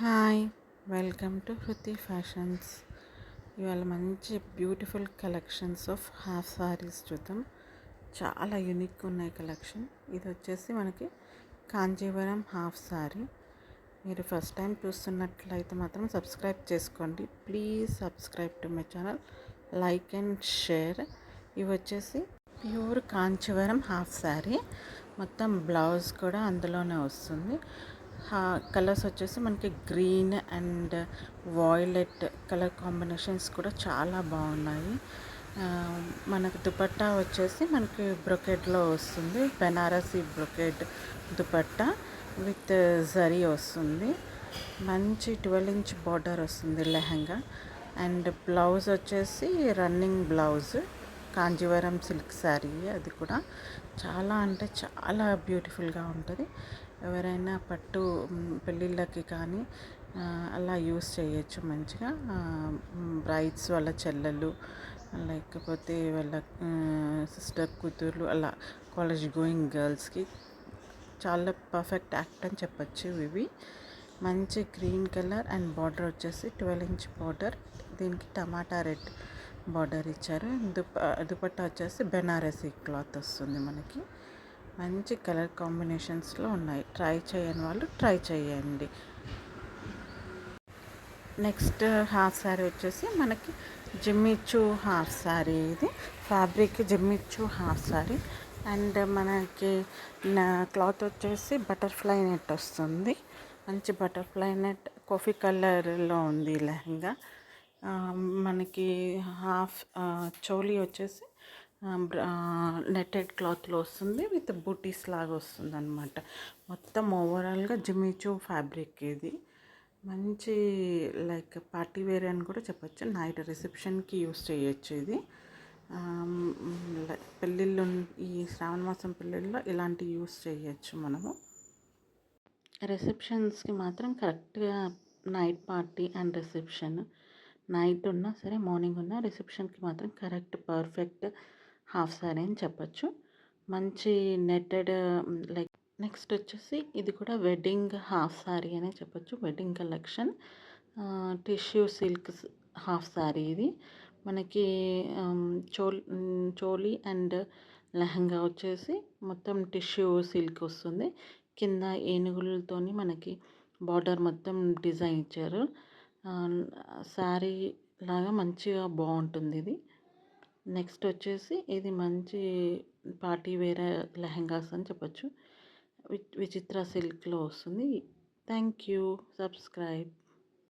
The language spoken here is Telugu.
Hi, welcome to Hruthi fashions. ఇవాళ మంచి beautiful collections of half saris చూద్దాం. చాలా యూనిక్ ఉన్నాయి కలెక్షన్. ఇది వచ్చేసి మనకి కాంజీవరం హాఫ్ సారీ. మీరు ఫస్ట్ టైం చూస్తున్నట్లయితే మాత్రం సబ్స్క్రైబ్ చేసుకోండి. Please subscribe to my channel, like and share. ఇవి వచ్చేసి ప్యూర్ కాంచీవరం హాఫ్ సారీ. మొత్తం బ్లౌజ్ కూడా అందులోనే వస్తుంది. కలర్స్ వచ్చేసి మనకి green and violet colour combinations కూడా చాలా బాగున్నాయి. మనకి దుపట్టా వచ్చేసి మనకి బ్రొకెట్లో వస్తుంది. బెనారసీ బ్రొకెట్ దుపట్టా విత్ జరీ వస్తుంది. మంచి 12 ఇంచ్ బార్డర్ వస్తుంది లెహంగా. అండ్ బ్లౌజ్ వచ్చేసి running blouse, Kanjeevaram silk sari. అది కూడా చాలా అంటే చాలా బ్యూటిఫుల్గా ఉంటుంది. ఎవరైనా పట్టు పెళ్ళిళ్ళకి కానీ అలా యూస్ చేయొచ్చు మంచిగా. బ్రైడ్స్ వాళ్ళ చెల్లెలు, లేకపోతే వాళ్ళ సిస్టర్ కూతుర్లు, అలా కాలేజ్ గోయింగ్ గర్ల్స్కి చాలా పర్ఫెక్ట్ యాక్ట్ అని చెప్పచ్చు. ఇవి మంచి గ్రీన్ కలర్ అండ్ బార్డర్ వచ్చేసి 12 ఇంచ్ బార్డర్. దీనికి టమాటా రెడ్ బార్డర్ ఇచ్చారు. దుపట్టా వచ్చేసి బెనారసీ క్లాత్ వస్తుంది మనకి. మంచి కలర్ కాంబినేషన్స్లో ఉన్నాయి. ట్రై చేయని వాళ్ళు ట్రై చేయండి. నెక్స్ట్ హాఫ్ శారీ వచ్చేసి మనకి జిమ్మిచూ హాఫ్ శారీ. ఇది fabric Jimmy Choo half sari. And మనకి క్లాత్ వచ్చేసి బటర్ఫ్లై నెట్ వస్తుంది. మంచి బటర్ఫ్లై నెట్ కాఫీ కలర్లో ఉంది లెహంగా. మనకి హాఫ్ చోలీ వచ్చేసి నెట్టెడ్ క్లాత్లో వస్తుంది విత్ బూటీస్ లాగా వస్తుంది అనమాట. మొత్తం ఓవరాల్గా జిమ్మిచూ ఫ్యాబ్రిక్ ఇది. మంచి లైక్ పార్టీ వేర్ అని కూడా చెప్పచ్చు. నైట్ రిసెప్షన్కి యూస్ చేయొచ్చు ఇది. పెళ్ళిళ్ళు, ఈ శ్రావణ మాసం పెళ్ళిళ్ళలో ఇలాంటి యూస్ చేయొచ్చు మనము. రిసెప్షన్స్కి మాత్రం కరెక్ట్గా night party and reception, night ఉన్నా సరే మార్నింగ్ ఉన్నా రిసెప్షన్కి మాత్రం కరెక్ట్ పర్ఫెక్ట్ హాఫ్ సారీ అని చెప్పచ్చు. మంచి నెట్టెడ్ లైక్. నెక్స్ట్ వచ్చేసి ఇది కూడా వెడ్డింగ్ హాఫ్ సారీ అనే చెప్పచ్చు. Wedding collection tissue silk half sorry ఇది. మనకి చోలీ అండ్ లెహంగా వచ్చేసి మొత్తం టిష్యూ సిల్క్ వస్తుంది. కింద ఏనుగులతోని మనకి బార్డర్ మొత్తం డిజైన్ ఇచ్చారు. శారీ లాగా మంచిగా బాగుంటుంది ఇది. నెక్స్ట్ వచ్చేసి ఇది మంచి పార్టీ వేర్ లెహంగాస్ అని చెప్పచ్చు. విచిత్ర సిల్క్లో వస్తుంది. Thank you. సబ్స్క్రైబ్.